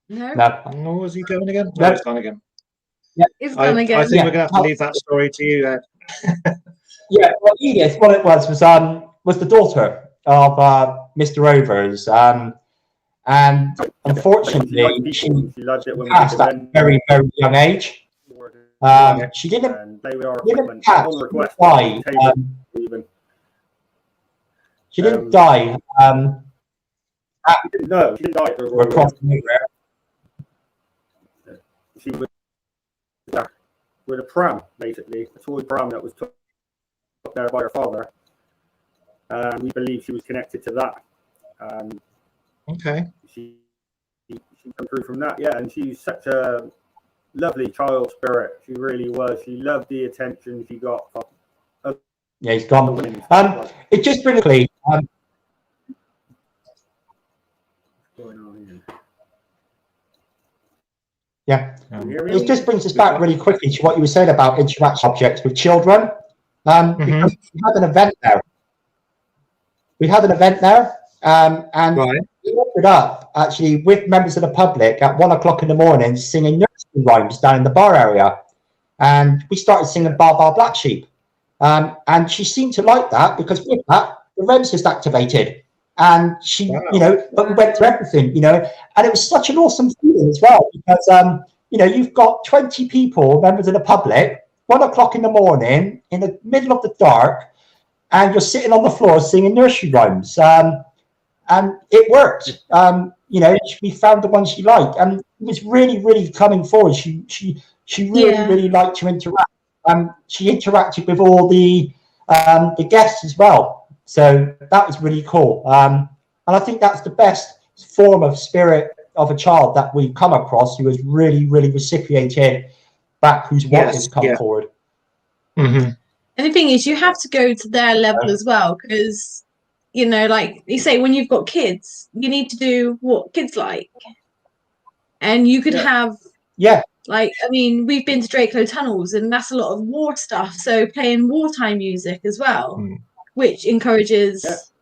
No, is he going again? No, he's gone again. Yeah, it's gone again. I think we're going to have to leave that story to you, Ed. Yeah, well, Edith, what it was the daughter of Mr. Rovers, And unfortunately, she passed at a very, very young age. She didn't die. She didn't die. No, she didn't die. We're crossing over. She was with a pram, basically, a toy pram that was took there by her father. We believe she was connected to that. Okay. She come through from that, yeah, and she's such a lovely child spirit. She really was. She loved the attention she got. Yeah, he's gone. It just brings yeah, it just brings us back really quickly to what you were saying about interaction objects with children. Because we had an event there. And we opened up actually with members of the public at 1 o'clock in the morning singing nursery rhymes down in the bar area. And we started singing Bar Bar Black Sheep. And she seemed to like that because with that, the REM system activated. And she, but we went through everything, and it was such an awesome feeling as well because, you've got 20 people, members of the public, 1 o'clock in the morning in the middle of the dark, and you're sitting on the floor singing nursery rhymes. And it worked. We found the one she liked, and it was really, really coming forward. She really liked to interact. She interacted with all the guests as well. So that was really cool. And I think that's the best form of spirit of a child that we've come across who has really, really reciprocated back, who's wanted to come forward. And the thing is, you have to go to their level as well, because, like you say, when you've got kids, you need to do what kids like. And you could have, we've been to Draco Tunnels, and that's a lot of war stuff. So playing wartime music as well. Which encourages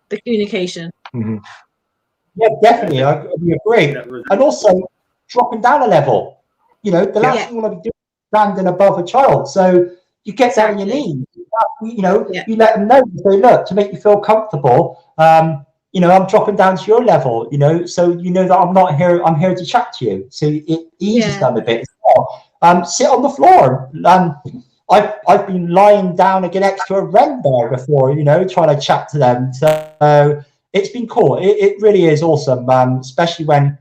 the communication. Yeah, definitely. I agree. And also dropping down a level. The last thing you want to be doing is standing above a child. So you get down on your knees. You let them know. You say, look, to make you feel comfortable, I'm dropping down to your level, so that I'm not here. I'm here to chat to you. So it eases them a bit as well. Sit on the floor. I've been lying down again next to a REM bear before, trying to chat to them. So it's been cool. It really is awesome, especially when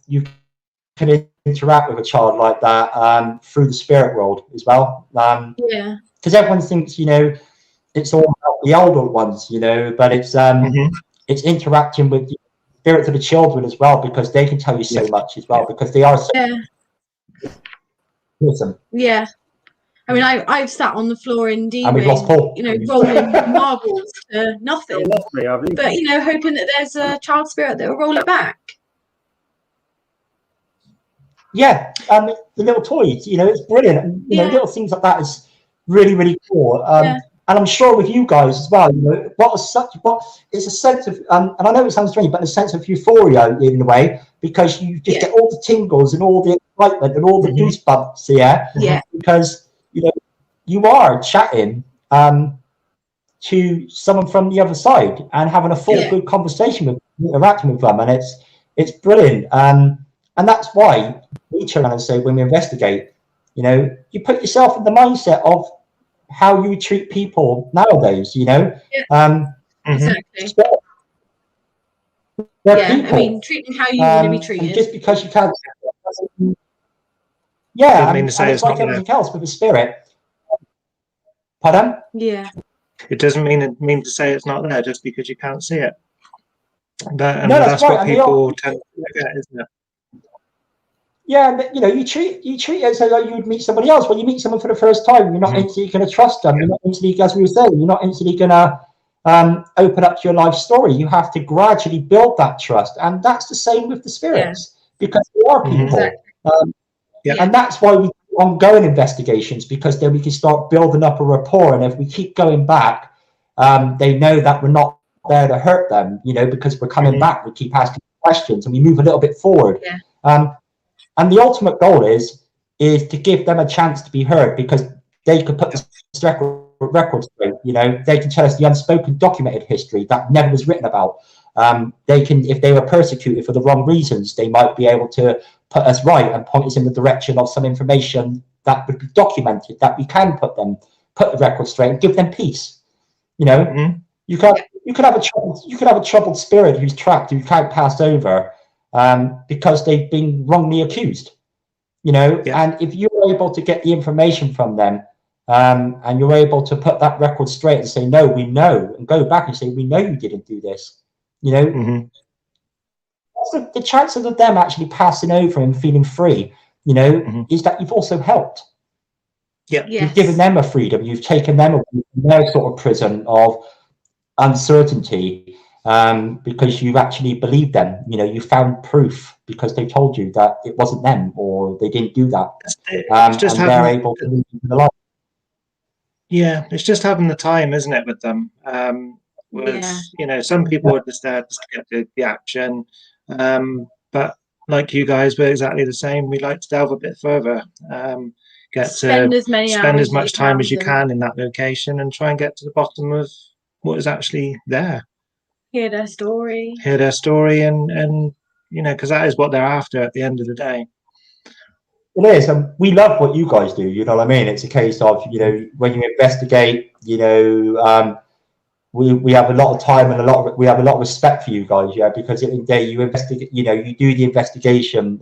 you can interact with a child like that through the spirit world as well. Because everyone thinks, it's all about the older ones, but it's interacting with the spirits of the children as well, because they can tell you so much as well, because they are so awesome. Yeah. I mean, I've sat on the floor in D-Wing, rolling marbles to nothing. But, hoping that there's a child spirit that will roll it back. Yeah, the little toys, it's brilliant. Little things like that is really, really cool. And I'm sure with you guys as well, it's a sense of, and I know it sounds strange, but a sense of euphoria in a way, because you just get all the tingles and all the excitement and all the goosebumps, because you are chatting to someone from the other side and having a full good conversation with them, interacting with them, and it's brilliant. And that's why we turn around and say, when we investigate, you put yourself in the mindset of how you treat people nowadays. Exactly. People. I mean, treat them how you want to be treated. And just because you can't, and it's like everything else with the spirit. Pardon? Yeah. It doesn't mean to say it's not there just because you can't see it. That's right. what people tend to forget, isn't it? Yeah, and you treat it as though you would meet somebody else. When you meet someone for the first time, you're not instantly going to trust them. You're not instantly, as we were saying, you're not instantly going to open up to your life story. You have to gradually build that trust, and that's the same with the spirits, because they are people. And that's why we do ongoing investigations, because then we can start building up a rapport. And if we keep going back, they know that we're not there to hurt them, because we're coming back. We keep asking questions and we move a little bit forward. And the ultimate goal is to give them a chance to be heard, because they could put the record straight. They can tell us the unspoken documented history that never was written about. They can, if they were persecuted for the wrong reasons, they might be able to put us right and point us in the direction of some information that would be documented, that we can put the record straight and give them peace. You know, you could have a troubled spirit who's trapped, who can't pass over, because they've been wrongly accused. You know, and if you're able to get the information from them, and you're able to put that record straight and say, no, we know, and go back and say, we know you didn't do this. You know, the chances of them actually passing over and feeling free, you know, is that you've also helped. You've given them a freedom. You've taken them away from their sort of prison of uncertainty, because you've actually believed them. You know, you found proof because they told you that it wasn't them or they didn't do that. And they're able to leave the life. Yeah, it's just having the time, isn't it, with them? You know, some people are just there just to get the action, but like you guys, we're exactly the same. We like to delve a bit further, spend as much time as you can in that location and try and get to the bottom of what is actually there. Hear their story, and you know, because that is what they're after at the end of the day. It is, and we love what you guys do. You know what I mean? It's a case of, you know, when you investigate, you know, we have a lot of time and we have a lot of respect for you guys, because in the day you investigate, you know, you do the investigation.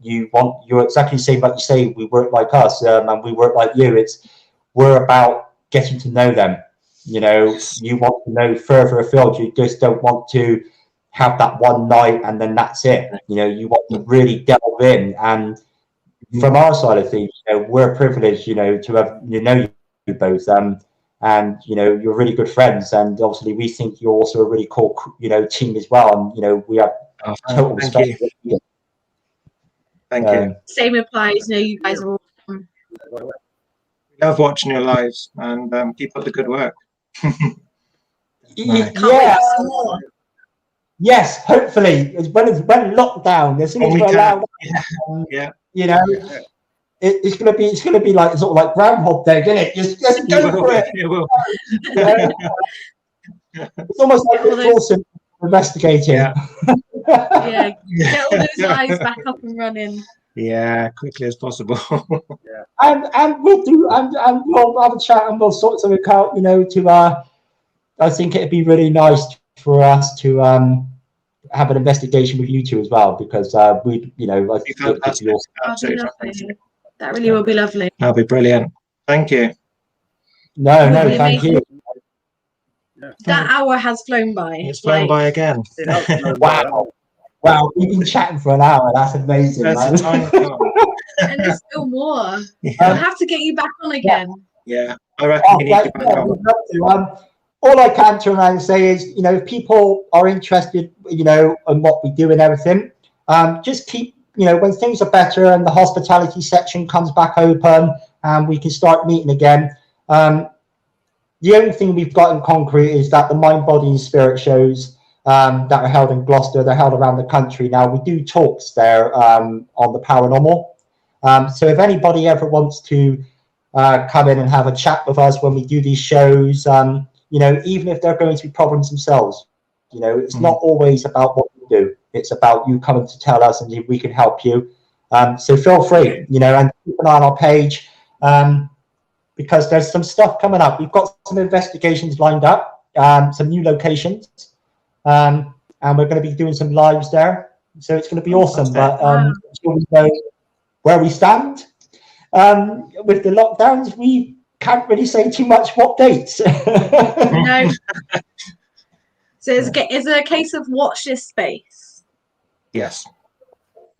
You're exactly the same like you say. We work like us, and we work like you. We're about getting to know them. You know, you want to know further afield. You just don't want to have that one night and then that's it. You know, you want to really delve in. And from our side of things, you know, we're privileged, you know, to have you both. And you know, you're really good friends, and obviously we think you're also a really cool, you know, team as well. And you know, we have total respect for you. Thank you. Same applies. You know, you guys are awesome. Love watching your lives, and keep up the good work. Yes, hopefully, when lockdown, as soon as we're allowed, you know, it's gonna be like sort of like Groundhog Day, isn't it? Just go for it. It will. It's almost like Rick Dawson investigating. Get all those lives back up and running. Yeah, quickly as possible. And we'll have a chat and we'll sort something out. You know, I think it'd be really nice for us to have an investigation with you two as well, because we, you know, I think it'd be awesome. That really will be lovely. That'll be brilliant. Thank you. No, thank you. That hour has flown by. It's flown by again. Wow, we've been chatting for an hour. That's amazing, man. And there's still more. I'll have to get you back on again. Yeah, I reckon we need you back on. All I can turn around and say is, you know, if people are interested, you know, in what we do and everything, just keep, you know, when things are better and the hospitality section comes back open and we can start meeting again. The only thing we've got in concrete is that the Mind, Body and Spirit shows that are held in Gloucester, they're held around the country. Now, we do talks there on the Paranormal. So if anybody ever wants to come in and have a chat with us when we do these shows, you know, even if they're going through problems themselves, you know, it's not always about what we do. It's about you coming to tell us and if we can help you. So feel free, you know, and keep an eye on our page, because there's some stuff coming up. We've got some investigations lined up, some new locations, and we're going to be doing some lives there. So it's going to be awesome. But until we know where we stand with the lockdowns, we can't really say too much what dates. No. So is it a case of watch this space? Yes.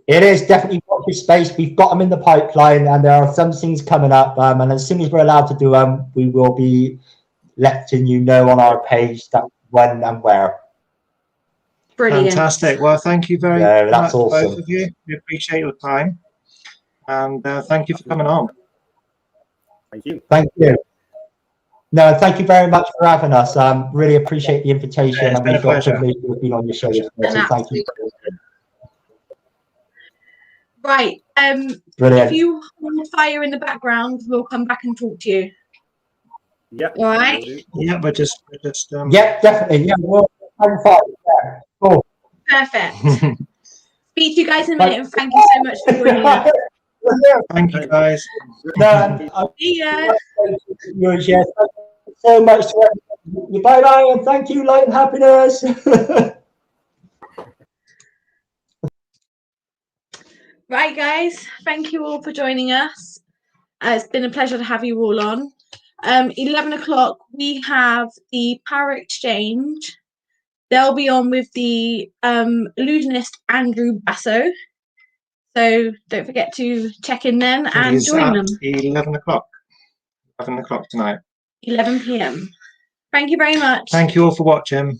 It is definitely watch this space. We've got them in the pipeline, and there are some things coming up. And as soon as we're allowed to do them, we will be letting you know on our page that when and where. Brilliant. Fantastic. Well, thank you very much, both of you. We appreciate your time, and thank you for coming on. Thank you. Thank you. No, thank you very much for having us. Really appreciate the invitation. It's been a pleasure. Privileged to have been on your show. So thank you. Right. Brilliant. If you hold fire in the background, we'll come back and talk to you. Yeah. All right. Yeah, we're just yeah, definitely. Yeah, I'm fine. Yeah. Cool. Perfect. Speak to you guys in a minute, and thank you so much for joining us. Thank you, guys. See ya. Thank you so much to everybody. Bye bye, and thank you, light and happiness. Right, guys. Thank you all for joining us. It's been a pleasure to have you all on. 11 o'clock, we have the Power Exchange. They'll be on with the illusionist Andrew Basso. So don't forget to check in then and join them. 11 o'clock. 11 o'clock tonight. 11 p.m. Thank you very much. Thank you all for watching.